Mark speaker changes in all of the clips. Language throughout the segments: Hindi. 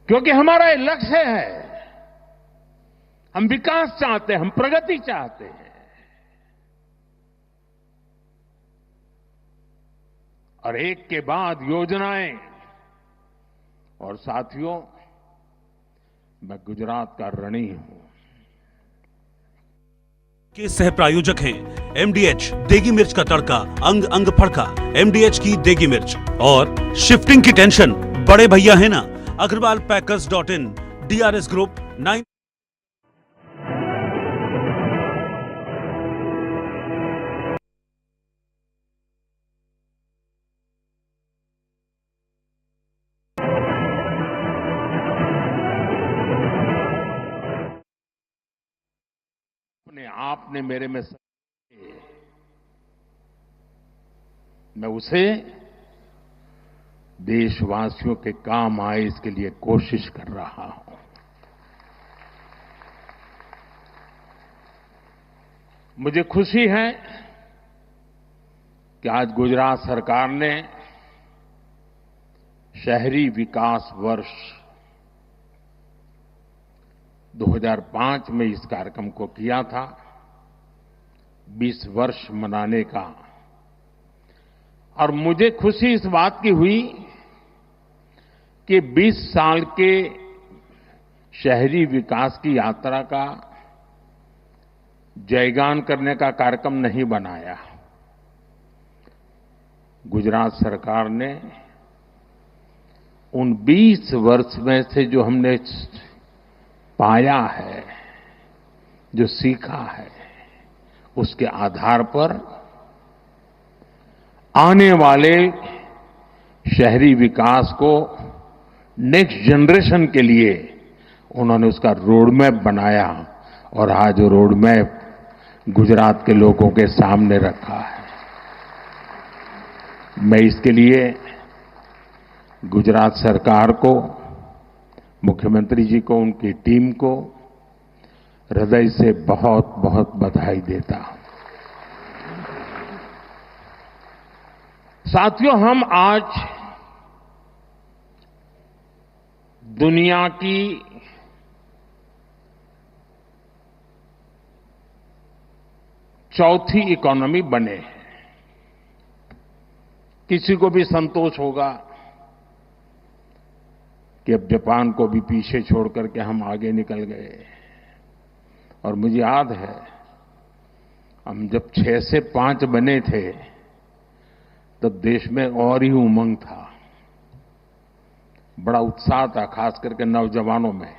Speaker 1: क्योंकि हमारा ये लक्ष्य है, हम विकास चाहते हैं, हम प्रगति चाहते हैं। और एक के बाद योजनाएं। और साथियों, मैं गुजरात का ऋणी हूं।
Speaker 2: के सह प्रायोजक हैं एमडीएच देगी मिर्च का तड़का, अंग अंग फड़का, एमडीएच की देगी मिर्च। और शिफ्टिंग की टेंशन बड़े भैया है ना, अग्रवाल पैकर्स.in, DRS ग्रुप 9।
Speaker 1: अपने आप ने मेरे में मैं उसे देशवासियों के काम आए, इसके लिए कोशिश कर रहा हूं। मुझे खुशी है कि आज गुजरात सरकार ने शहरी विकास वर्ष 2005 में इस कार्यक्रम को किया था, 20 वर्ष मनाने का। और मुझे खुशी इस बात की हुई कि 20 साल के शहरी विकास की यात्रा का जयगान करने का कार्यक्रम नहीं बनाया। गुजरात सरकार ने उन 20 वर्ष में से जो हमने पाया है, जो सीखा है, उसके आधार पर आने वाले शहरी विकास को नेक्स्ट जनरेशन के लिए उन्होंने उसका रोडमैप बनाया। और आज वो रोडमैप गुजरात के लोगों के सामने रखा है। मैं इसके लिए गुजरात सरकार को, मुख्यमंत्री जी को, उनकी टीम को हृदय से बहुत बहुत बधाई देता हूं। साथियों, हम आज दुनिया की चौथी इकोनॉमी बने हैं। किसी को भी संतोष होगा कि अब जापान को भी पीछे छोड़ करके हम आगे निकल गए। और मुझे याद है, हम जब 6 से 5 बने थे तब देश में और ही उमंग था, बड़ा उत्साह था, खास करके नौजवानों में।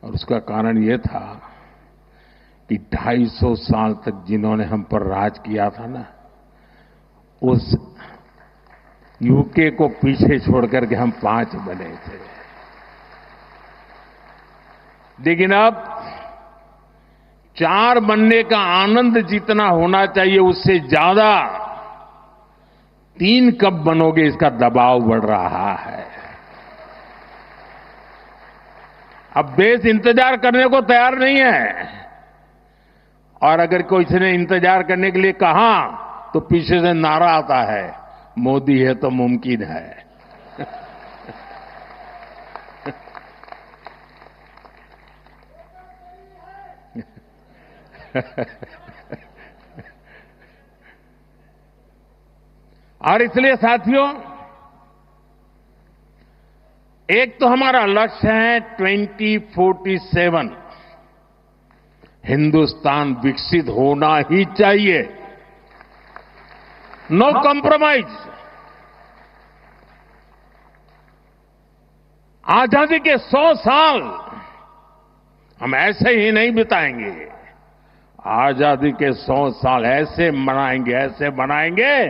Speaker 1: और उसका कारण यह था कि 250 साल तक जिन्होंने हम पर राज किया था ना, उस यूके को पीछे छोड़ करके हम 5 बने थे। लेकिन अब 4 बनने का आनंद जितना होना चाहिए, उससे ज्यादा 3 कब बनोगे, इसका दबाव बढ़ रहा है। अब देश इंतजार करने को तैयार नहीं है। और अगर कोई ने इंतजार करने के लिए कहा तो पीछे से नारा आता है, मोदी है तो मुमकिन है। और इसलिए साथियों, एक तो हमारा लक्ष्य है 2047 हिंदुस्तान विकसित होना ही चाहिए, नो कॉम्प्रोमाइज। आजादी के 100 साल हम ऐसे ही नहीं बिताएंगे। आजादी के 100 साल ऐसे मनाएंगे, ऐसे बनाएंगे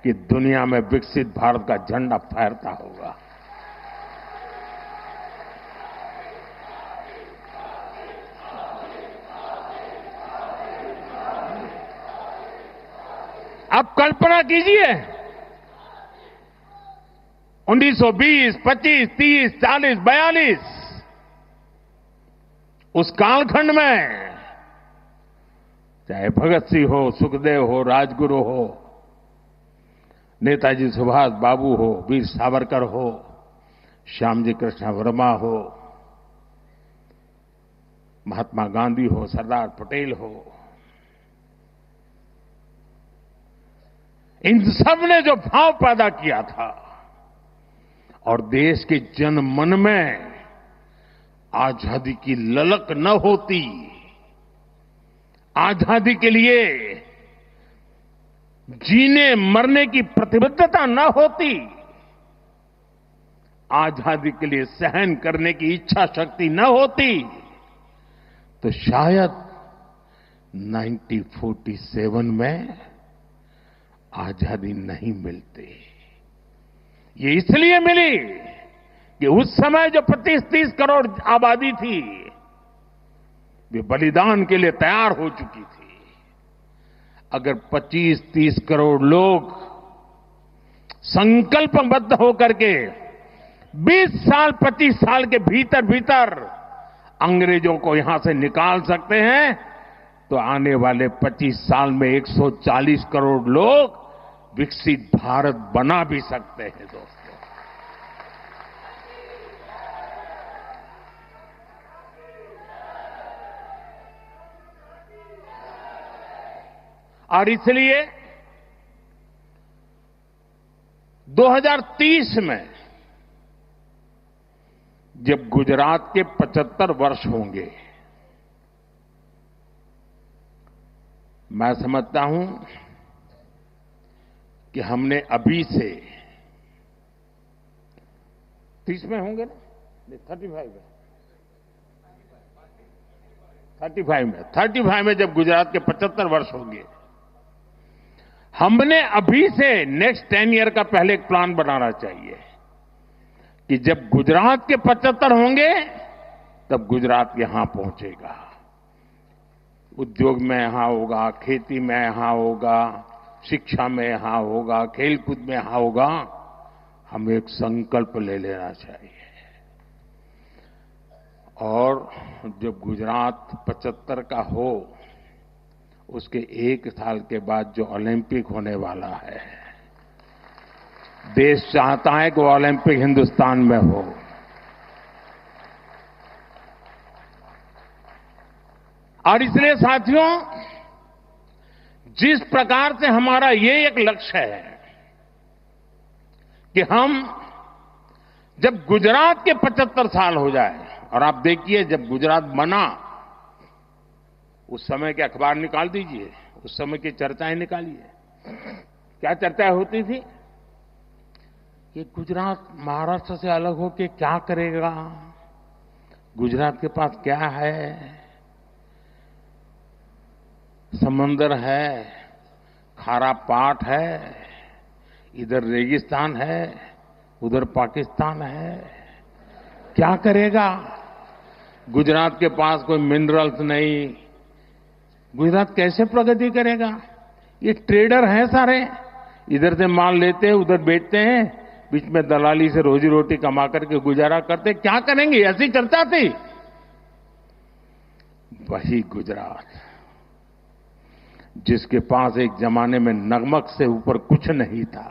Speaker 1: कि दुनिया में विकसित भारत का झंडा फहरता होगा। आप कल्पना कीजिए, 1920, 25, 30, 40, 42 उस कालखंड में चाहे भगत सिंह हो, सुखदेव हो, राजगुरु हो, नेताजी सुभाष बाबू हो, वीर सावरकर हो, श्यामजी कृष्ण वर्मा हो, महात्मा गांधी हो, सरदार पटेल हो, इन सब ने जो भाव पैदा किया था और देश के जन मन में आजादी की ललक न होती, आजादी के लिए जीने मरने की प्रतिबद्धता न होती, आजादी के लिए सहन करने की इच्छा शक्ति न होती, तो शायद 1947 में आजादी नहीं मिलती। ये इसलिए मिली कि उस समय जो 25-30 करोड़ आबादी थी, वे बलिदान के लिए तैयार हो चुकी थी। अगर 25-30 करोड़ लोग संकल्पबद्ध होकर के 20 साल 25 साल के भीतर भीतर अंग्रेजों को यहां से निकाल सकते हैं, तो आने वाले 25 साल में 140 करोड़ लोग विकसित भारत बना भी सकते हैं दोस्तों। और इसलिए 2030 में जब गुजरात के 75 वर्ष होंगे, मैं समझता हूं कि हमने अभी से 30 में होंगे ना, 35 में जब गुजरात के 75 वर्ष होंगे, हमने अभी से नेक्स्ट 10 ईयर का पहले एक प्लान बनाना चाहिए कि जब गुजरात के 75 होंगे तब गुजरात यहां पहुंचेगा। उद्योग में यहां होगा, खेती में यहां होगा, शिक्षा में यहां होगा, खेलकूद में यहां होगा। हमें एक संकल्प ले लेना चाहिए और जब गुजरात 75 का हो, उसके 1 साल के बाद जो ओलंपिक होने वाला है, देश चाहता है कि वो ओलंपिक हिंदुस्तान में हो। और इसलिए साथियों, जिस प्रकार से हमारा ये एक लक्ष्य है कि हम जब गुजरात के 75 साल हो जाए, और आप देखिए जब गुजरात बना उस समय के अखबार निकाल दीजिए, उस समय की चर्चाएं निकालिए। क्या चर्चाएं होती थी कि गुजरात महाराष्ट्र से अलग होकर क्या करेगा, गुजरात के पास क्या है, समंदर है, खारा पाट है, इधर रेगिस्तान है, उधर पाकिस्तान है, क्या करेगा, गुजरात के पास कोई मिनरल्स नहीं, गुजरात कैसे प्रगति करेगा। ये ट्रेडर हैं सारे, इधर से माल लेते हैं, उधर बेचते हैं, बीच में दलाली से रोजी रोटी कमा करके गुजारा करते, क्या करेंगे, ऐसी चर्चा थी। वही गुजरात जिसके पास एक जमाने में नमक से ऊपर कुछ नहीं था,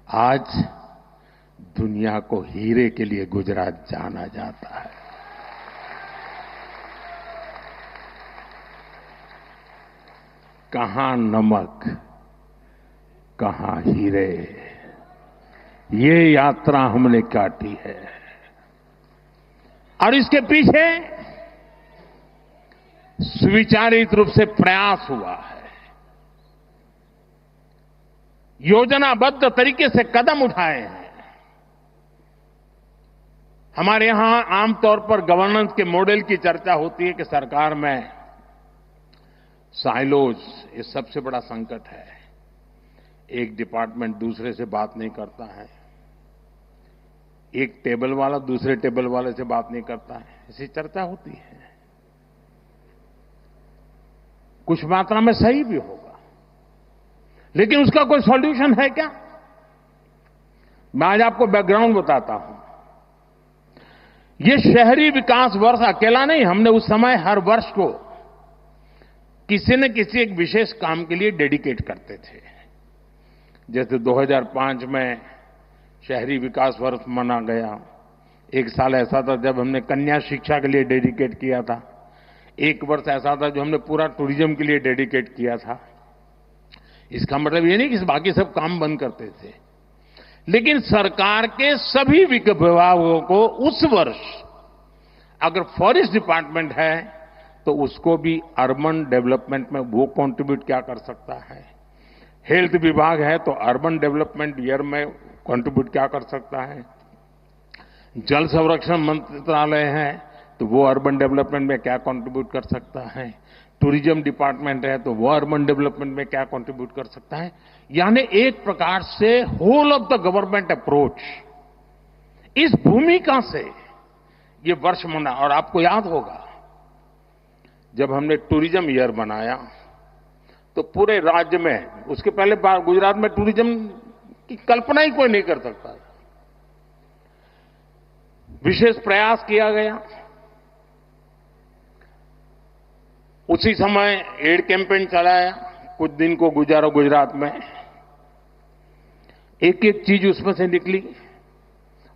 Speaker 1: आज दुनिया को हीरे के लिए गुजरात जाना जाता है। कहां नमक, कहां हीरे, ये यात्रा हमने काटी है। और इसके पीछे सुविचारित रूप से प्रयास हुआ है, योजनाबद्ध तरीके से कदम उठाए हैं। हमारे यहां आमतौर पर गवर्नेंस के मॉडल की चर्चा होती है कि सरकार में साइलोज, ये सबसे बड़ा संकट है। एक डिपार्टमेंट दूसरे से बात नहीं करता है, एक टेबल वाला दूसरे टेबल वाले से बात नहीं करता है, ऐसी चर्चा होती है। कुछ मात्रा में सही भी होगा, लेकिन उसका कोई सॉल्यूशन है क्या? मैं आज आपको बैकग्राउंड बताता हूं। ये शहरी विकास वर्ष अकेला नहीं, हमने उस समय हर वर्ष को किसी न किसी एक विशेष काम के लिए डेडिकेट करते थे। जैसे 2005 में शहरी विकास वर्ष मना गया। एक साल ऐसा था जब हमने कन्या शिक्षा के लिए डेडिकेट किया था। एक वर्ष ऐसा था जो हमने पूरा टूरिज्म के लिए डेडिकेट किया था। इसका मतलब ये नहीं कि बाकी सब काम बंद करते थे, लेकिन सरकार के सभी विभागों को उस वर्ष अगर फॉरेस्ट डिपार्टमेंट है तो उसको भी अर्बन डेवलपमेंट में वो कंट्रीब्यूट क्या कर सकता है, हेल्थ विभाग है तो अर्बन डेवलपमेंट ईयर में कंट्रीब्यूट क्या कर सकता है, जल संरक्षण मंत्रालय है तो वो अर्बन डेवलपमेंट में क्या कंट्रीब्यूट कर सकता है, टूरिज्म डिपार्टमेंट है तो वो अर्बन डेवलपमेंट में क्या कंट्रीब्यूट कर सकता है। यानी एक प्रकार से whole of the government approach, इस भूमिका से ये वर्ष मना। और आपको याद होगा जब हमने टूरिज्म ईयर बनाया तो पूरे राज्य में, उसके पहले गुजरात में टूरिज्म की कल्पना ही कोई नहीं कर सकता, विशेष प्रयास किया गया। उसी समय एड कैंपेन चलाया, कुछ दिन को गुजारा गुजरात में, एक एक चीज उसमें से निकली।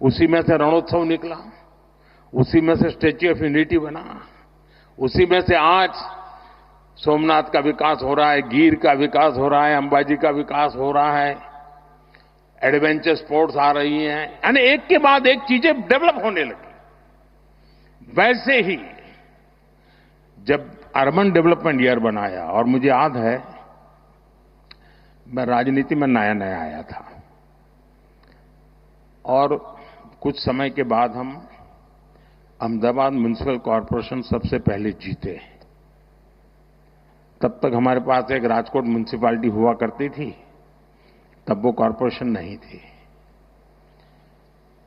Speaker 1: उसी में से रणोत्सव निकला, उसी में से स्टैच्यू ऑफ यूनिटी बना, उसी में से आज सोमनाथ का विकास हो रहा है, गिर का विकास हो रहा है, अंबाजी का विकास हो रहा है, एडवेंचर स्पोर्ट्स आ रही हैं, यानी एक के बाद एक चीजें डेवलप होने लगी। वैसे ही जब अर्बन डेवलपमेंट ईयर बनाया, और मुझे याद है मैं राजनीति में नया नया आया था और कुछ समय के बाद हम अहमदाबाद म्युनिसिपल कॉरपोरेशन सबसे पहले जीते। तब तक हमारे पास एक राजकोट म्युनिसिपैलिटी हुआ करती थी, तब वो कॉरपोरेशन नहीं थी।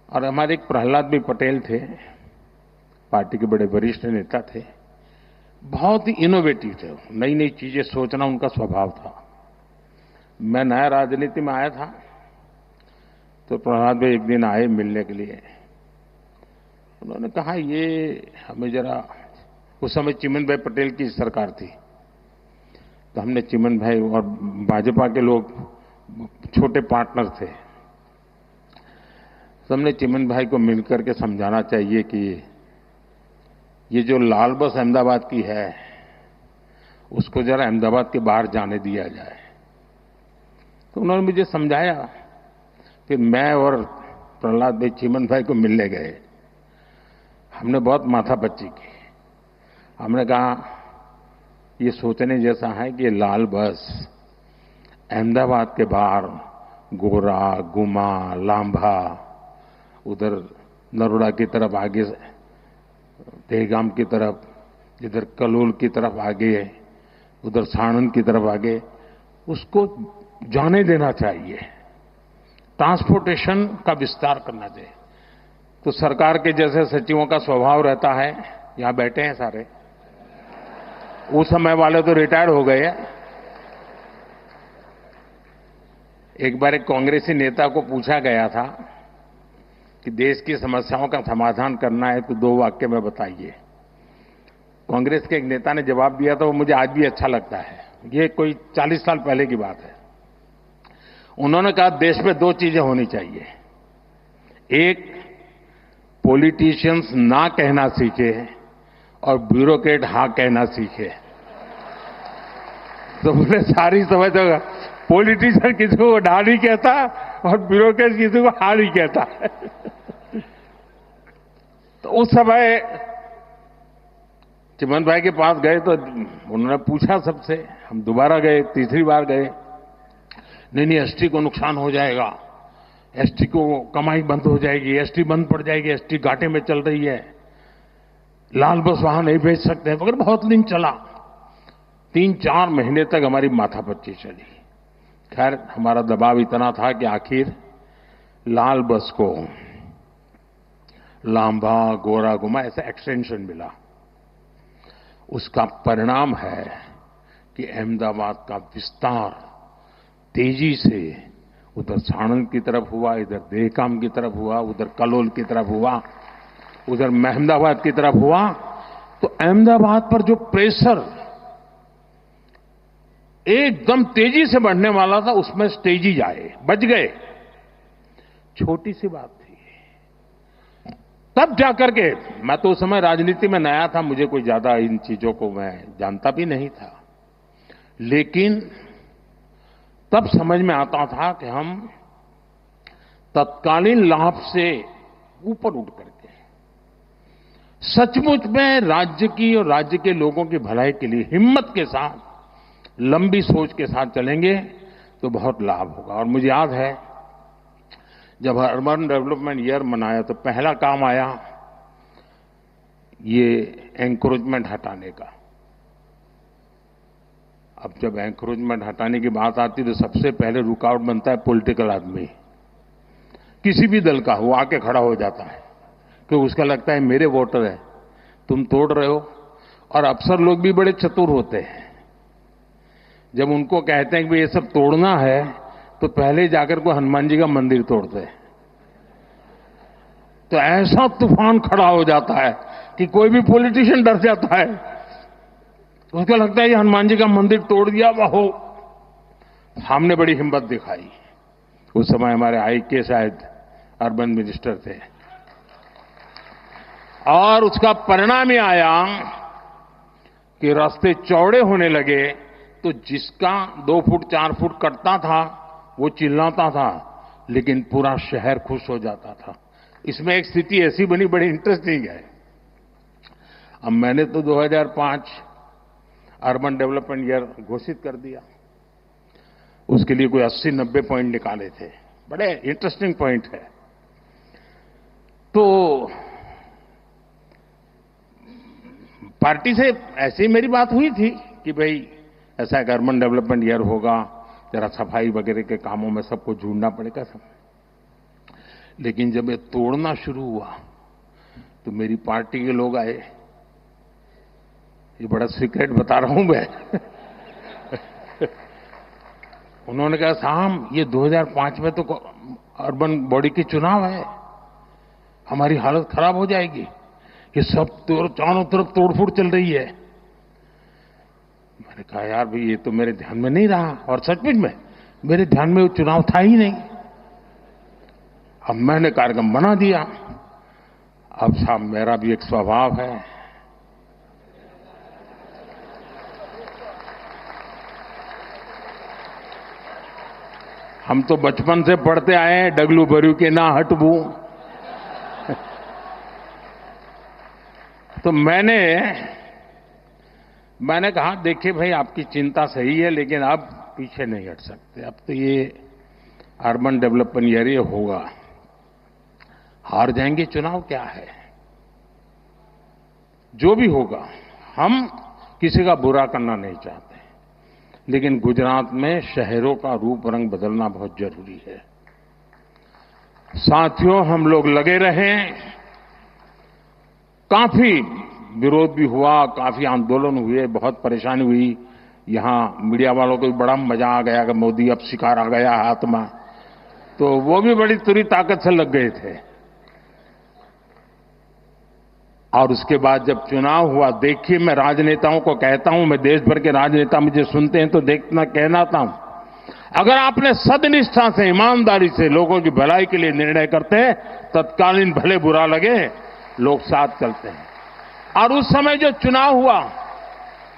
Speaker 1: और हमारे एक प्रहलाद भी पटेल थे, पार्टी के बड़े वरिष्ठ नेता थे, बहुत ही इनोवेटिव थे, नई नई चीजें सोचना उनका स्वभाव था। मैं नया राजनीति में आया था तो प्रहलाद भाई एक दिन आए मिलने के लिए। उन्होंने कहा ये हमें जरा, उस समय चिमन भाई पटेल की सरकार थी, तो हमने चिमन भाई और भाजपा के लोग छोटे पार्टनर थे, तो हमने चिमन भाई को मिलकर के समझाना चाहिए कि ये जो लाल बस अहमदाबाद की है उसको जरा अहमदाबाद के बाहर जाने दिया जाए। तो उन्होंने मुझे समझाया। फिर मैं और प्रहलाद भाई चिमन भाई को मिलने गए, हमने बहुत माथापच्ची की। हमने कहा ये सोचने जैसा है कि ये लाल बस अहमदाबाद के बाहर गोरा, गुमा, लांभा, उधर नरोड़ा की तरफ आगे, देहगाम की तरफ, इधर कलोल की तरफ आगे, उधर साणंद की तरफ आगे, उसको जाने देना चाहिए, ट्रांसपोर्टेशन का विस्तार करना चाहिए। तो सरकार के जैसे सचिवों का स्वभाव रहता है, यहां बैठे हैं सारे, उस समय वाले तो रिटायर हो गए। एक बार एक कांग्रेसी नेता को पूछा गया था कि देश की समस्याओं का समाधान करना है तो 2 वाक्य में बताइए। कांग्रेस के एक नेता ने जवाब दिया था, वो मुझे आज भी अच्छा लगता है, ये कोई 40 साल पहले की बात है। उन्होंने कहा देश में 2 चीजें होनी चाहिए, एक पॉलिटिशियंस ना कहना सीखे और ब्यूरोक्रेट हाँ कहना सीखे। तो मुझे सारी समझ होगा, पॉलिटिशियन किसी को ना नहीं कहता और ब्यूरोक्रेट किसी को हाँ नहीं कहता। तो उस समय चिमन भाई के पास गए तो उन्होंने पूछा सबसे, हम दोबारा गए, तीसरी बार गए, नहीं एसटी को नुकसान हो जाएगा, एसटी को कमाई बंद हो जाएगी, एसटी बंद पड़ जाएगी, एसटी घाटे में चल रही है, लाल बस वहां नहीं भेज सकते, मगर बहुत दिन चला, 3-4 महीने तक हमारी माथापच्ची चली। खैर हमारा दबाव इतना था कि आखिर लाल बस को लांबा, गोरा, गुमा ऐसा एक्सटेंशन मिला। उसका परिणाम है कि अहमदाबाद का विस्तार तेजी से उधर साणंद की तरफ हुआ, इधर देहगाम की तरफ हुआ, उधर कलोल की तरफ हुआ, उधर अहमदाबाद की तरफ हुआ। तो अहमदाबाद पर जो प्रेशर एकदम तेजी से बढ़ने वाला था, उसमें तेजी आए, बच गए। छोटी सी बात थी। तब जाकर के, मैं तो उस समय राजनीति में नया था, मुझे कोई ज्यादा इन चीजों को मैं जानता भी नहीं था, लेकिन तब समझ में आता था कि हम तत्कालीन लाभ से ऊपर उठ करके सचमुच में राज्य की और राज्य के लोगों की भलाई के लिए हिम्मत के साथ, लंबी सोच के साथ चलेंगे तो बहुत लाभ होगा। और मुझे याद है जब अर्बन डेवलपमेंट ईयर मनाया तो पहला काम आया ये एंक्रोचमेंट हटाने का। अब जब एंक्रोचमेंट हटाने की बात आती तो सबसे पहले रुकावट बनता है पॉलिटिकल आदमी, किसी भी दल का वो आके खड़ा हो जाता है, क्योंकि उसका लगता है मेरे वोटर है, तुम तोड़ रहे हो। और अफसर लोग भी बड़े चतुर होते हैं, जब उनको कहते हैं कि ये सब तोड़ना है तो पहले जाकर को हनुमान जी का मंदिर तोड़ते हैं। तो ऐसा तूफान खड़ा हो जाता है कि कोई भी पॉलिटिशियन डर जाता है, उसको लगता है ये हनुमान जी का मंदिर तोड़ दिया। वाहो, हमने बड़ी हिम्मत दिखाई। उस समय हमारे आईके शायद अर्बन मिनिस्टर थे, और उसका परिणाम ये आया कि रास्ते चौड़े होने लगे तो जिसका 2 फुट 4 फुट कटता था वो चिल्लाता था, लेकिन पूरा शहर खुश हो जाता था। इसमें एक स्थिति ऐसी बनी, बड़ी इंटरेस्टिंग है। अब मैंने तो 2005 अर्बन डेवलपमेंट ईयर घोषित कर दिया, उसके लिए कोई 80-90 पॉइंट निकाले थे, बड़े इंटरेस्टिंग पॉइंट है। तो पार्टी से ऐसी मेरी बात हुई थी कि भाई ऐसा एक अर्बन डेवलपमेंट ईयर होगा, जरा सफाई वगैरह के कामों में सबको जुड़ना पड़ेगा सब। लेकिन जब ये तोड़ना शुरू हुआ तो मेरी पार्टी के लोग आए, ये बड़ा सीक्रेट बता रहा हूं मैं उन्होंने कहा साहब ये 2005 में तो अर्बन बॉडी के चुनाव है, हमारी हालत खराब हो जाएगी, ये सब चारों तरफ तोड़फोड़ चल रही है। मैंने कहा यार भाई ये तो मेरे ध्यान में नहीं रहा, और सचमुच में मेरे ध्यान में वो चुनाव था ही नहीं। अब मैंने कार्यक्रम बना दिया। अब साहब मेरा भी एक स्वभाव है, हम तो बचपन से पढ़ते आए हैं डगलू भरू के ना हटबू। तो मैंने कहा देखिए भाई आपकी चिंता सही है, लेकिन अब पीछे नहीं हट सकते, अब तो ये अर्बन डेवलपमेंट ईयर ये होगा, हार जाएंगे चुनाव क्या है, जो भी होगा। हम किसी का बुरा करना नहीं चाहते, लेकिन गुजरात में शहरों का रूप रंग बदलना बहुत जरूरी है। साथियों हम लोग लगे रहे, काफी विरोध भी हुआ, काफी आंदोलन हुए, बहुत परेशानी हुई। यहां मीडिया वालों को भी बड़ा मजा आ गया कि मोदी अब शिकार आ गया हाथ में, तो वो भी बड़ी तुरी ताकत से लग गए थे। और उसके बाद जब चुनाव हुआ, देखिए मैं राजनेताओं को कहता हूं, मैं देश भर के राजनेता मुझे सुनते हैं तो देखना कहना था, अगर आपने सदनिष्ठा से ईमानदारी से लोगों की भलाई के लिए निर्णय करते, तत्कालीन भले बुरा लगे लोग साथ चलते हैं। और उस समय जो चुनाव हुआ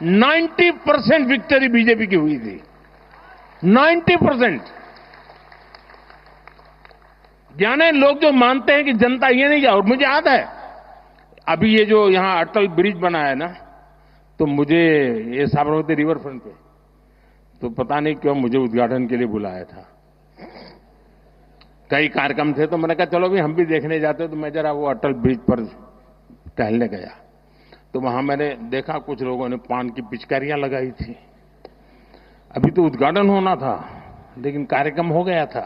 Speaker 1: 90% विक्ट्री बीजेपी की हुई थी, 90%। यानी लोग जो मानते हैं कि जनता ये नहीं किया। और मुझे याद है अभी ये जो यहां अटल ब्रिज बना है ना, तो मुझे ये साबरमती रिवर फ्रंट पे, तो पता नहीं क्यों मुझे उद्घाटन के लिए बुलाया था। कई कार्यक्रम थे तो मैंने कहा चलो भी हम भी देखने जाते, तो मैं जरा वो अटल ब्रिज पर टहलने गया, तो वहां मैंने देखा कुछ लोगों ने पान की पिचकारियां लगाई थी। अभी तो उद्घाटन होना था, लेकिन कार्यक्रम हो गया था।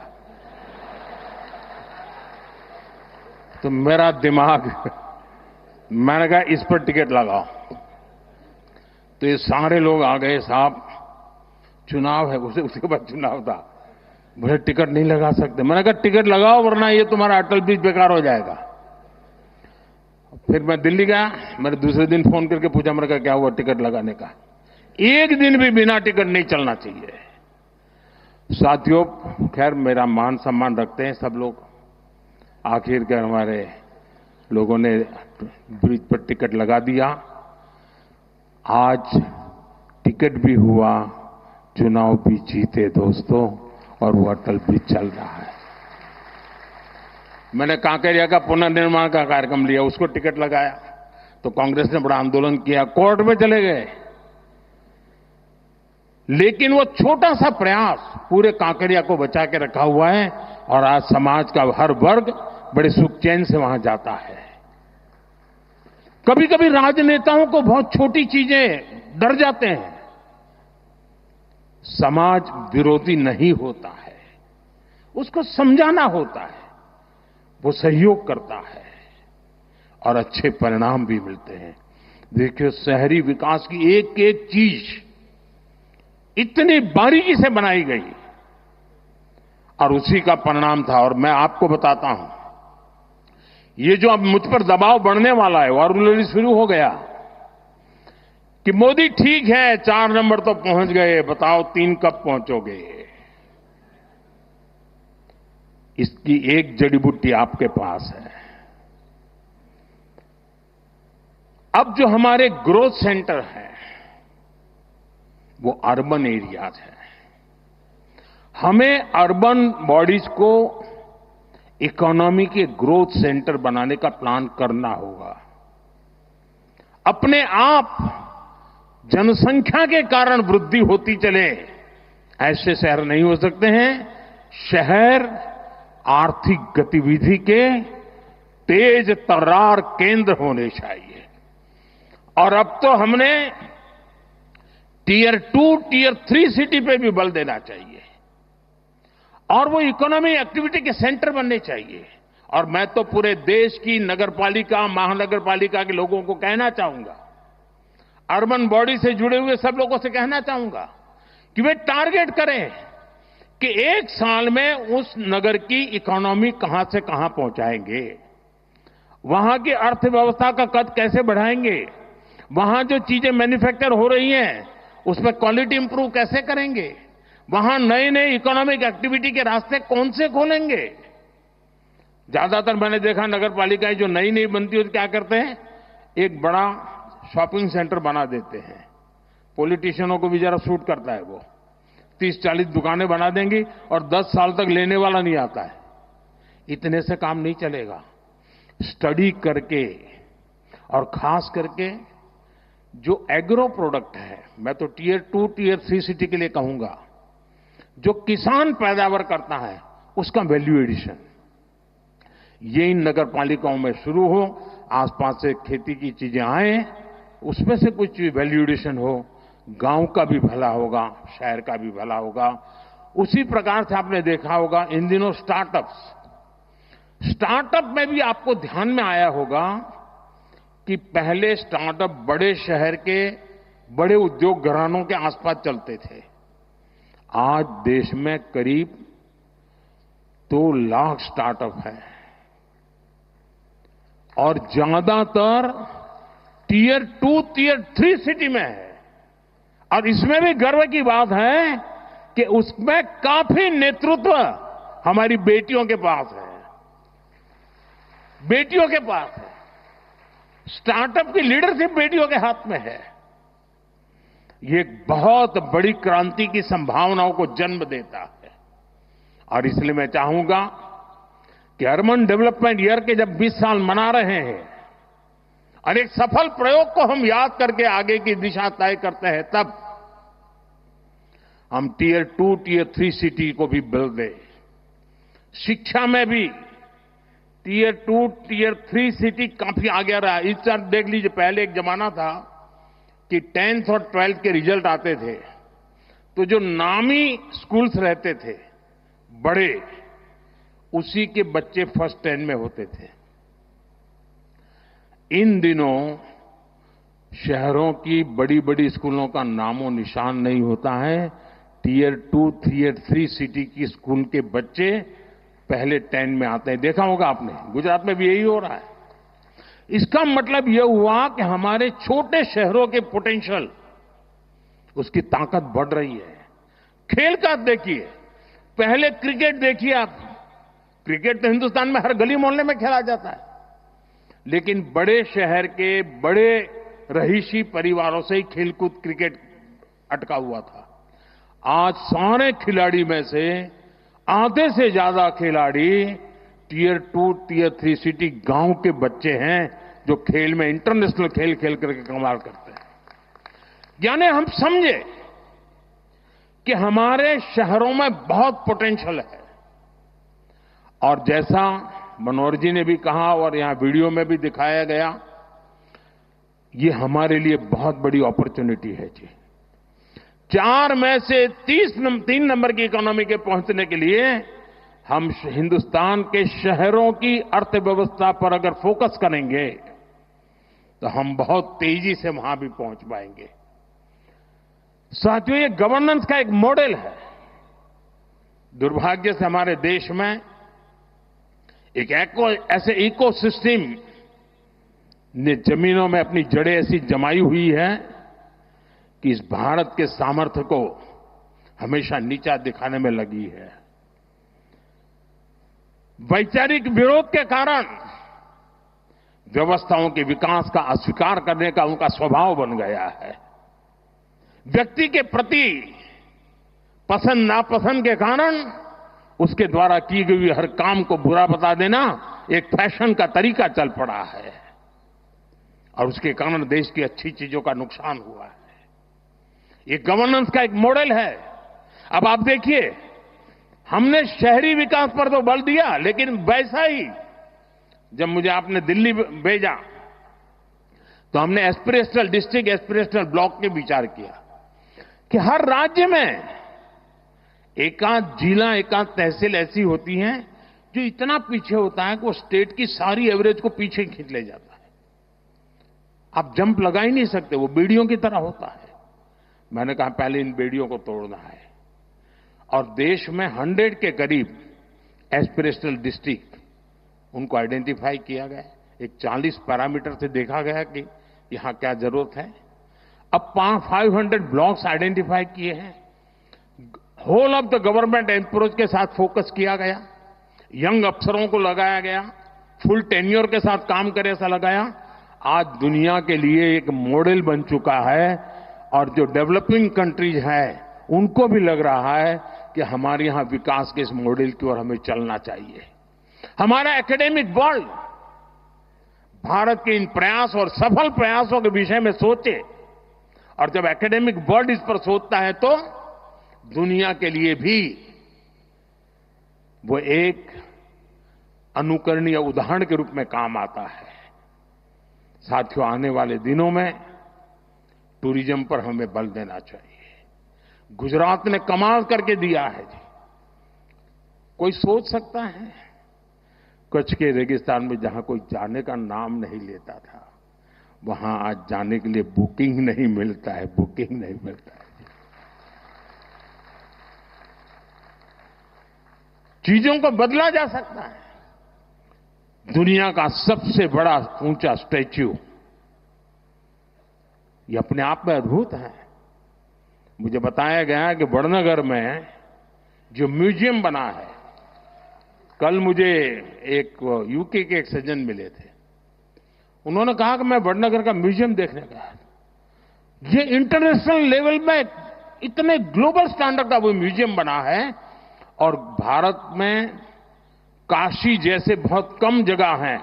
Speaker 1: तो मेरा दिमाग, मैंने कहा इस पर टिकट लगाओ। तो ये सारे लोग आ गए, साहब चुनाव है, उसके बाद चुनाव था, बोले टिकट नहीं लगा सकते। मैंने कहा टिकट लगाओ वरना ये तुम्हारा अटल ब्रिज बेकार हो जाएगा। फिर मैं दिल्ली गया, मैंने दूसरे दिन फोन करके पूछा, मैंने कहा क्या हुआ टिकट लगाने का। एक दिन भी बिना टिकट नहीं चलना चाहिए। साथियों खैर मेरा मान सम्मान रखते हैं सब लोग, आखिरकार हमारे लोगों ने ब्रिज पर टिकट लगा दिया। आज टिकट भी हुआ, चुनाव भी जीते दोस्तों, और वो अटल ब्रिज चल रहा है। मैंने कांकेरिया का पुनर्निर्माण का कार्यक्रम लिया, उसको टिकट लगाया तो कांग्रेस ने बड़ा आंदोलन किया, कोर्ट में चले गए। लेकिन वो छोटा सा प्रयास पूरे कांकेरिया को बचा के रखा हुआ है और आज समाज का हर वर्ग बड़े सुख चैन से वहां जाता है। कभी कभी राजनेताओं को बहुत छोटी चीजें डर जाते हैं। समाज विरोधी नहीं होता है, उसको समझाना होता है, वो सहयोग करता है और अच्छे परिणाम भी मिलते हैं। देखिए, शहरी विकास की एक एक चीज इतनी बारीकी से बनाई गई और उसी का परिणाम था। और मैं आपको बताता हूं, ये जो अब मुझ पर दबाव बढ़ने वाला है, और शुरू हो गया कि मोदी ठीक है 4 नंबर तो पहुंच गए, बताओ 3 कब पहुंचोगे। इसकी एक जड़ी बूटी आपके पास है। अब जो हमारे ग्रोथ सेंटर हैं वो अर्बन एरियाज है। हमें अर्बन बॉडीज को इकोनॉमी के ग्रोथ सेंटर बनाने का प्लान करना होगा। अपने आप जनसंख्या के कारण वृद्धि होती चले, ऐसे शहर नहीं हो सकते हैं। शहर आर्थिक गतिविधि के तेज तर्रार केंद्र होने चाहिए। और अब तो हमने टियर 2, टियर 3 सिटी पे भी बल देना चाहिए और वो इकोनॉमी एक्टिविटी के सेंटर बनने चाहिए। और मैं तो पूरे देश की नगरपालिका, महानगरपालिका के लोगों को कहना चाहूंगा, अर्बन बॉडी से जुड़े हुए सब लोगों से कहना चाहूंगा कि वे टारगेट करें कि 1 साल में उस नगर की इकोनॉमी कहां से कहां पहुंचाएंगे, वहां की अर्थव्यवस्था का कद कैसे बढ़ाएंगे, वहां जो चीजें मैन्युफैक्चर हो रही हैं उसमें क्वालिटी इंप्रूव कैसे करेंगे, वहां नए नए इकोनॉमिक एक्टिविटी के रास्ते कौन से खोलेंगे। ज्यादातर मैंने देखा नगर पालिकाएं जो नई नई बनती है तो क्या करते हैं, एक बड़ा शॉपिंग सेंटर बना देते हैं। पॉलिटिशियनों को भी जरा सूट करता है, वो 30-40 दुकानें बना देंगी और 10 साल तक लेने वाला नहीं आता है। इतने से काम नहीं चलेगा। स्टडी करके और खास करके जो एग्रो प्रोडक्ट है, मैं तो टियर 2, टियर 3 सिटी के लिए कहूंगा, जो किसान पैदावार करता है उसका वैल्यू एडिशन ये इन नगर पालिकाओं में शुरू हो। आसपास से खेती की चीजें आए, उसमें से कुछ वैल्यू एडिशन हो, गांव का भी भला होगा, शहर का भी भला होगा। उसी प्रकार से आपने देखा होगा इन दिनों स्टार्टअप में भी आपको ध्यान में आया होगा कि पहले स्टार्टअप बड़े शहर के बड़े उद्योग घरानों के आसपास चलते थे। आज देश में करीब 2 लाख स्टार्टअप है और ज्यादातर टियर 2, टियर 3 सिटी में है। और इसमें भी गर्व की बात है कि उसमें काफी नेतृत्व हमारी बेटियों के पास है। बेटियों के पास है, स्टार्टअप की लीडरशिप बेटियों के हाथ में है। ये एक बहुत बड़ी क्रांति की संभावनाओं को जन्म देता है। और इसलिए मैं चाहूंगा कि अर्बन डेवलपमेंट ईयर के जब 20 साल मना रहे हैं और एक सफल प्रयोग को हम याद करके आगे की दिशा तय करते हैं, तब हम टियर 2, टियर 3 सिटी को भी बल दें। शिक्षा में भी टियर 2, टियर 3 सिटी काफी आगे रहा। इस तरह देख लीजिए, पहले एक जमाना था कि 10th और 12th के रिजल्ट आते थे तो जो नामी स्कूल्स रहते थे बड़े, उसी के बच्चे फर्स्ट 10 में होते थे। इन दिनों शहरों की बड़ी बड़ी स्कूलों का नामो निशान नहीं होता है। टियर 2, टियर 3 सिटी की स्कूल के बच्चे पहले 10 में आते हैं। देखा होगा आपने, गुजरात में भी यही हो रहा है। इसका मतलब यह हुआ कि हमारे छोटे शहरों के पोटेंशियल, उसकी ताकत बढ़ रही है। खेल का देखिए, पहले क्रिकेट देखिए आप, क्रिकेट तो हिंदुस्तान में हर गली मोहल्ले में खेला जाता है, लेकिन बड़े शहर के बड़े रहीशी परिवारों से ही खेलकूद क्रिकेट अटका हुआ था। आज सारे खिलाड़ी में से आधे से ज्यादा खिलाड़ी टियर 2, टियर 3 सिटी गांव के बच्चे हैं जो खेल में इंटरनेशनल खेल खेल करके कमाल करते हैं। यानी हम समझे कि हमारे शहरों में बहुत पोटेंशियल है, और जैसा मनोहर जी ने भी कहा और यहां वीडियो में भी दिखाया गया, ये हमारे लिए बहुत बड़ी अपॉर्चुनिटी है जी। 4 में से 3 नंबर की इकोनॉमी के पहुंचने के लिए हम हिंदुस्तान के शहरों की अर्थव्यवस्था पर अगर फोकस करेंगे तो हम बहुत तेजी से वहां भी पहुंच पाएंगे। साथियों, ये गवर्नेंस का एक मॉडल है। दुर्भाग्य से हमारे देश में एक ऐसे इकोसिस्टम ने जमीनों में अपनी जड़ें ऐसी जमाई हुई है कि इस भारत के सामर्थ्य को हमेशा नीचा दिखाने में लगी है। वैचारिक विरोध के कारण व्यवस्थाओं के विकास का अस्वीकार करने का उनका स्वभाव बन गया है। व्यक्ति के प्रति पसंद नापसंद के कारण उसके द्वारा की गई हर काम को बुरा बता देना एक फैशन का तरीका चल पड़ा है, और उसके कारण देश की अच्छी चीजों का नुकसान हुआ है। ये गवर्नेंस का एक मॉडल है। अब आप देखिए, हमने शहरी विकास पर तो बल दिया, लेकिन वैसा ही जब मुझे आपने दिल्ली भेजा तो हमने एस्पिरेशनल डिस्ट्रिक्ट, एस्पिरेशनल ब्लॉक के विचार किया कि हर राज्य में एकाध जिला, एकाध तहसील ऐसी होती हैं जो इतना पीछे होता है कि वो स्टेट की सारी एवरेज को पीछे खींच ले जाता है। आप जंप लगा ही नहीं सकते, वो बेड़ियों की तरह होता है। मैंने कहा पहले इन बेड़ियों को तोड़ना है, और देश में 100 के करीब एस्पिरेशनल डिस्ट्रिक्ट उनको आइडेंटिफाई किया गया। एक 40 पैरामीटर से देखा गया कि यहां क्या जरूरत है। अब 500 ब्लॉक्स आइडेंटिफाई किए हैं। Whole of the government approach के साथ फोकस किया गया, यंग अफसरों को लगाया गया, फुल टेन्योर के साथ काम करे ऐसा लगाया। आज दुनिया के लिए एक मॉडल बन चुका है, और जो डेवलपिंग कंट्रीज हैं उनको भी लग रहा है कि हमारे यहां विकास के इस मॉडल की ओर हमें चलना चाहिए। हमारा एकेडमिक वर्ल्ड भारत के इन प्रयास और सफल प्रयासों के विषय में सोचे, और जब एकेडमिक वर्ल्ड इस पर सोचता है तो दुनिया के लिए भी वो एक अनुकरणीय उदाहरण के रूप में काम आता है। साथियों, आने वाले दिनों में टूरिज्म पर हमें बल देना चाहिए। गुजरात ने कमाल करके दिया है जी। कोई सोच सकता है कच्छ के रेगिस्तान में जहां कोई जाने का नाम नहीं लेता था, वहां आज जाने के लिए बुकिंग नहीं मिलता है, बुकिंग नहीं मिलता है। चीजों को बदला जा सकता है। दुनिया का सबसे बड़ा ऊंचा स्टैच्यू, ये अपने आप में अद्भुत है। मुझे बताया गया कि वडनगर में जो म्यूजियम बना है, कल मुझे एक यूके के एक सज्जन मिले थे, उन्होंने कहा कि मैं वडनगर का म्यूजियम देखने गया। ये इंटरनेशनल लेवल में इतने ग्लोबल स्टैंडर्ड का वो म्यूजियम बना है, और भारत में काशी जैसे बहुत कम जगह हैं।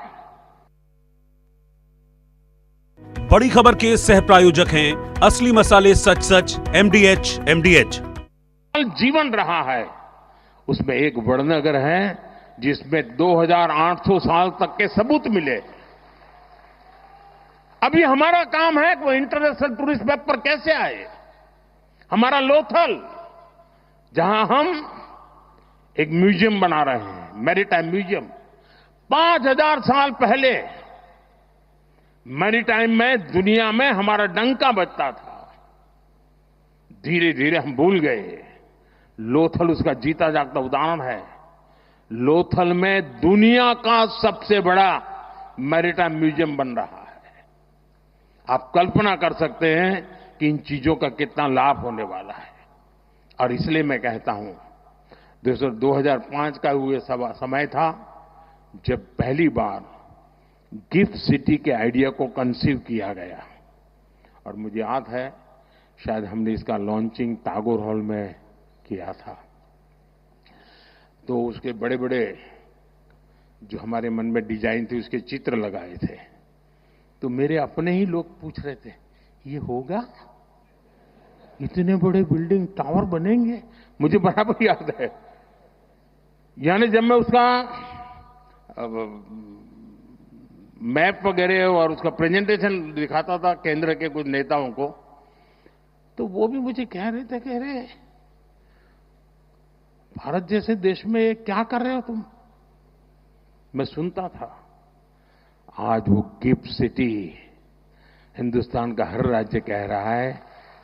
Speaker 2: बड़ी खबर के सह प्रायोजक हैं असली मसाले सच सच एमडीएच।
Speaker 1: जीवन रहा है, उसमें एक वडनगर है जिसमें 2800 साल तक के सबूत मिले। अभी हमारा काम है कि वो इंटरनेशनल टूरिस्ट मैप पर कैसे आए। हमारा लोथल, जहां हम एक म्यूजियम बना रहे हैं, मैरीटाइम म्यूजियम। 5000 साल पहले मैरीटाइम में दुनिया में हमारा डंका बजता था। धीरे धीरे हम भूल गए। लोथल उसका जीता जागता उदाहरण है। लोथल में दुनिया का सबसे बड़ा मैरीटाइम म्यूजियम बन रहा है। आप कल्पना कर सकते हैं कि इन चीजों का कितना लाभ होने वाला है। और इसलिए मैं कहता हूं, 2005 का हुए समय था जब पहली बार गिफ्ट सिटी के आइडिया को कंसीव किया गया। और मुझे याद है शायद हमने इसका लॉन्चिंग टैगोर हॉल में किया था। तो उसके बड़े बड़े जो हमारे मन में डिजाइन थी उसके चित्र लगाए थे। तो मेरे अपने ही लोग पूछ रहे थे, ये होगा? इतने बड़े बिल्डिंग टावर बनेंगे? मुझे बराबर याद है। यानी जब मैं उसका मैप वगैरह और उसका प्रेजेंटेशन दिखाता था केंद्र के कुछ नेताओं को, तो वो भी मुझे कह रहे भारत जैसे देश में क्या कर रहे हो तुम? मैं सुनता था। आज वो गिफ्ट सिटी हिंदुस्तान का हर राज्य कह रहा है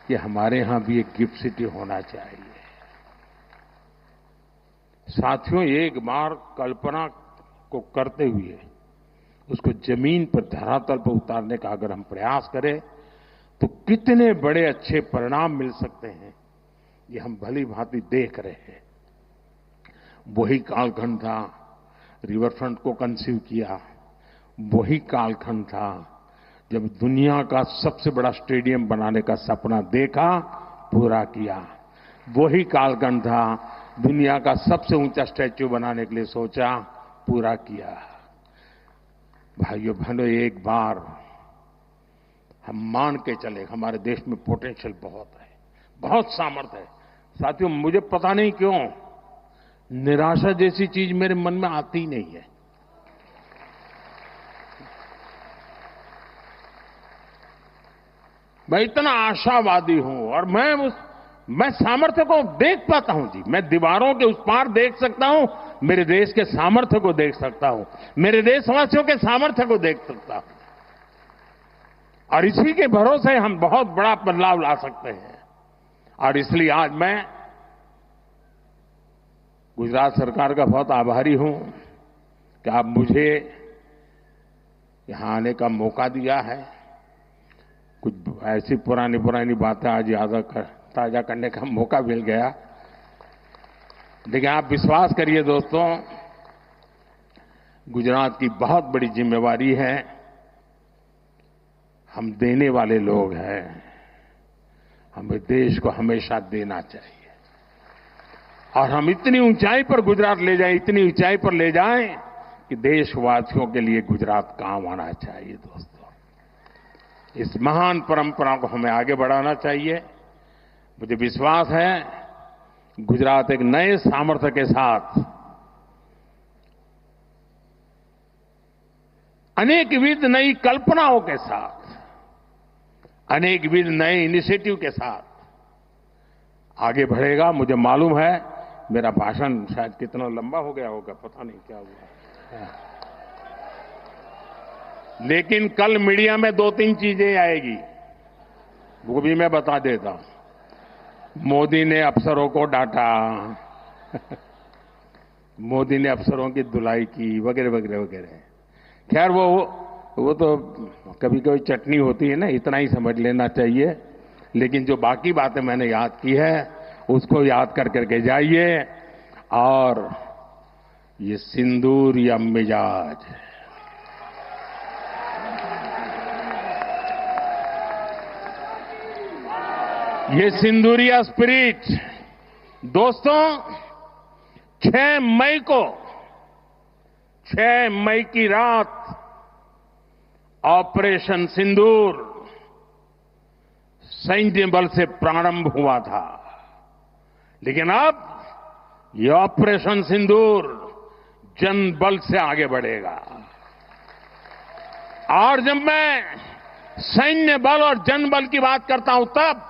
Speaker 1: कि हमारे यहां भी एक गिफ्ट सिटी होना चाहिए। साथियों, एक बार कल्पना को करते हुए उसको जमीन पर धरातल पर उतारने का अगर हम प्रयास करें तो कितने बड़े अच्छे परिणाम मिल सकते हैं, ये हम भली भांति देख रहे हैं। वही कालखंड था रिवर फ्रंट को कंसीव किया। वही कालखंड था जब दुनिया का सबसे बड़ा स्टेडियम बनाने का सपना देखा, पूरा किया। वही कालखंड था दुनिया का सबसे ऊंचा स्टैच्यू बनाने के लिए सोचा, पूरा किया। भाइयों बहनों, एक बार हम मान के चले हमारे देश में पोटेंशियल बहुत है, बहुत सामर्थ्य है। साथियों, मुझे पता नहीं क्यों निराशा जैसी चीज मेरे मन में आती ही नहीं है। मैं इतना आशावादी हूं और मैं सामर्थ्य को देख पाता हूं जी। मैं दीवारों के उस पार देख सकता हूं, मेरे देश के सामर्थ्य को देख सकता हूं, मेरे देशवासियों के सामर्थ्य को देख सकता हूं। और इसी के भरोसे हम बहुत बड़ा बदलाव ला सकते हैं। और इसलिए आज मैं गुजरात सरकार का बहुत आभारी हूं कि आप मुझे यहां आने का मौका दिया है। कुछ ऐसी पुरानी बातें आज ताजा करने का मौका मिल गया। लेकिन आप विश्वास करिए दोस्तों, गुजरात की बहुत बड़ी जिम्मेवारी है। हम देने वाले लोग हैं, हमें देश को हमेशा देना चाहिए। और हम इतनी ऊंचाई पर गुजरात ले जाएं, इतनी ऊंचाई पर ले जाएं कि देशवासियों के लिए गुजरात काम आना चाहिए। दोस्तों, इस महान परंपरा को हमें आगे बढ़ाना चाहिए। मुझे विश्वास है गुजरात एक नए सामर्थ्य के साथ, अनेकविध नई कल्पनाओं के साथ, अनेकविध नए इनिशिएटिव के साथ आगे बढ़ेगा। मुझे मालूम है मेरा भाषण शायद कितना लंबा हो गया होगा, पता नहीं क्या हुआ, लेकिन कल मीडिया में 2-3 चीजें आएगी, वो भी मैं बता देता हूं। मोदी ने अफसरों को डांटा मोदी ने अफसरों की धुलाई की, वगैरह वगैरह वगैरह। खैर वो तो कभी कभी चटनी होती है ना, इतना ही समझ लेना चाहिए। लेकिन जो बाकी बातें मैंने याद की है उसको याद कर करके जाइए। और ये सिंदूर या मिजाज, ये सिंदूरिया स्पिरिट, दोस्तों 6 मई की रात ऑपरेशन सिंदूर सैन्य बल से प्रारंभ हुआ था। लेकिन अब ये ऑपरेशन सिंदूर जन बल से आगे बढ़ेगा। और जब मैं सैन्य बल और जन बल की बात करता हूं तब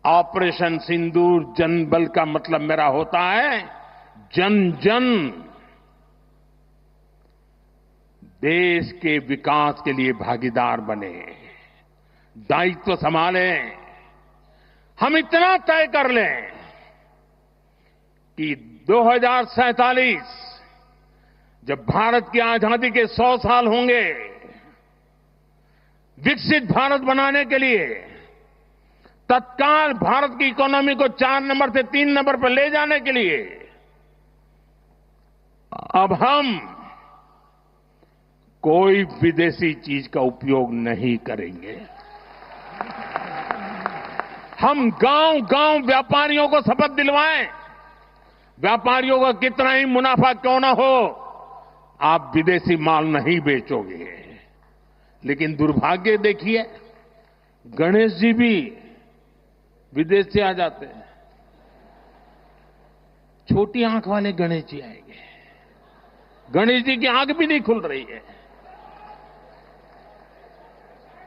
Speaker 1: ऑपरेशन सिंदूर जन बल का मतलब मेरा होता है जन जन देश के विकास के लिए भागीदार बने, दायित्व संभालें। हम इतना तय कर लें कि 2047 जब भारत की आजादी के 100 साल होंगे, विकसित भारत बनाने के लिए तत्काल भारत की इकोनॉमी को 4 नंबर से 3 नंबर पर ले जाने के लिए अब हम कोई विदेशी चीज का उपयोग नहीं करेंगे। हम गांव-गांव व्यापारियों को शपथ दिलवाएं, व्यापारियों का कितना ही मुनाफा क्यों ना हो, आप विदेशी माल नहीं बेचोगे। लेकिन दुर्भाग्य देखिए, गणेश जी भी विदेश से आ जाते हैं। छोटी आंख वाले गणेश जी आएंगे, गणेश जी की आंख भी नहीं खुल रही है।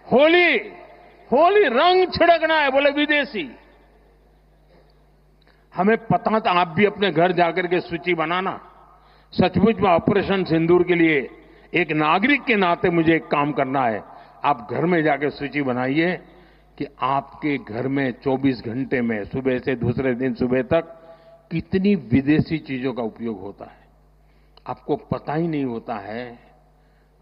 Speaker 1: होली रंग छिड़कना है, बोले विदेशी। हमें पता था, आप भी अपने घर जाकर के सूची बनाना। सचमुच में ऑपरेशन सिंदूर के लिए एक नागरिक के नाते मुझे एक काम करना है। आप घर में जाकर सूची बनाइए कि आपके घर में 24 घंटे में सुबह से दूसरे दिन सुबह तक कितनी विदेशी चीजों का उपयोग होता है। आपको पता ही नहीं होता है।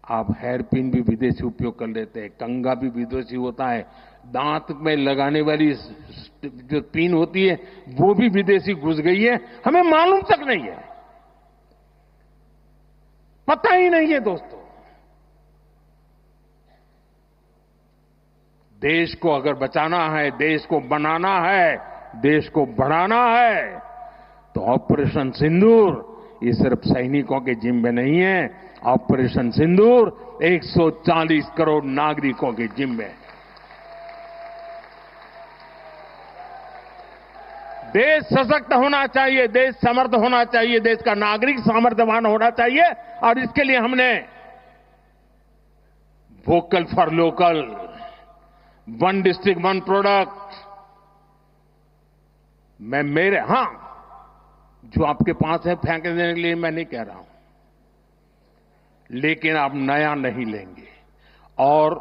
Speaker 1: आप हेयर पिन भी विदेशी उपयोग कर लेते हैं, कंघा भी विदेशी होता है, दांत में लगाने वाली जो पिन होती है वो भी विदेशी घुस गई है, हमें मालूम तक नहीं है, पता ही नहीं है। दोस्तों, देश को अगर बचाना है, देश को बनाना है, देश को बढ़ाना है, तो ऑपरेशन सिंदूर ये सिर्फ सैनिकों के जिम्मे नहीं है। ऑपरेशन सिंदूर 140 करोड़ नागरिकों के जिम्मे है। देश सशक्त होना चाहिए, देश समर्थ होना चाहिए, देश का नागरिक सामर्थ्यवान होना चाहिए। और इसके लिए हमने vocal for local, 1 district 1 product, जो आपके पास है फेंक देने के लिए मैं नहीं कह रहा हूं, लेकिन आप नया नहीं लेंगे। और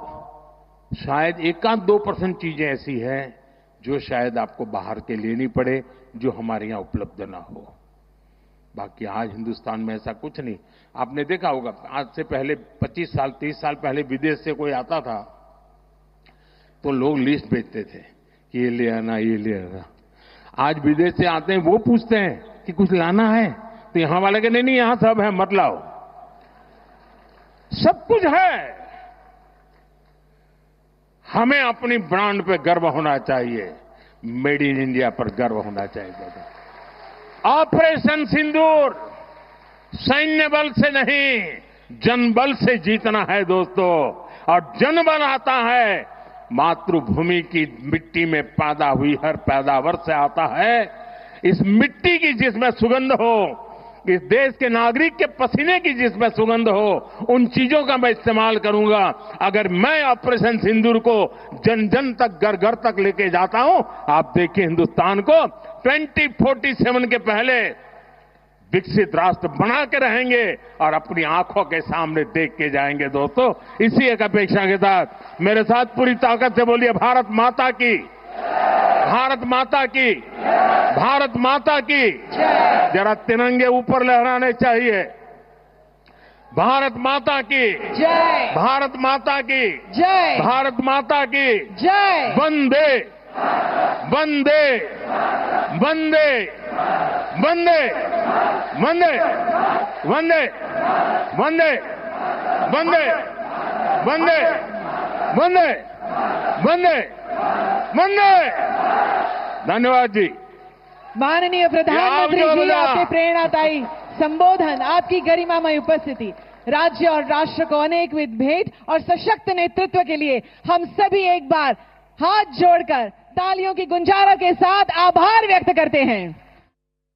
Speaker 1: शायद 1-2% चीजें ऐसी हैं जो शायद आपको बाहर के लेनी पड़े, जो हमारे यहां उपलब्ध ना हो। बाकी आज हिंदुस्तान में ऐसा कुछ नहीं। आपने देखा होगा, आज से पहले 25 साल 30 साल पहले विदेश से कोई आता था तो लोग लिस्ट भेजते थे कि ये ले आना, ये ले आना। आज विदेश से आते हैं, वो पूछते हैं कि कुछ लाना है, तो यहां वाले के नहीं, यहां सब है, मत लाओ, सब कुछ है। हमें अपनी ब्रांड पे गर्व होना चाहिए, मेड इन इंडिया पर गर्व होना चाहिए। ऑपरेशन सिंदूर सैन्य बल से नहीं, जनबल से जीतना है दोस्तों। और जनबल आता है मातृभूमि की मिट्टी में पैदा हुई हर पैदावार से आता है। इस मिट्टी की जिसमें सुगंध हो, इस देश के नागरिक के पसीने की जिसमें सुगंध हो, उन चीजों का मैं इस्तेमाल करूंगा। अगर मैं ऑपरेशन सिंदूर को जन जन तक, घर घर तक लेके जाता हूं, आप देखिए हिंदुस्तान को 2047 के पहले विकसित राष्ट्र बना के रहेंगे और अपनी आंखों के सामने देख के जाएंगे। दोस्तों, इसी एक अपेक्षा के साथ मेरे साथ पूरी ताकत से बोलिए, भारत माता की, भारत माता की, भारत माता की। जरा तिरंगे ऊपर लहराने चाहिए। भारत माता की जय, भारत माता की जय, भारत माता की जय। वंदे वंदे वंदे वंदे वंदे वंदे वंदे वंदे वंदे वंदे वंदे वंदे। धन्यवाद जी।
Speaker 3: माननीय प्रधानमंत्री जी, आपके प्रेरणादायी संबोधन, आपकी गरिमामय उपस्थिति राज्य और राष्ट्र को अनेकविध भेंट और सशक्त नेतृत्व के लिए हम सभी एक बार हाथ जोड़कर तालियों की गुंजारा के साथ आभार व्यक्त करते हैं।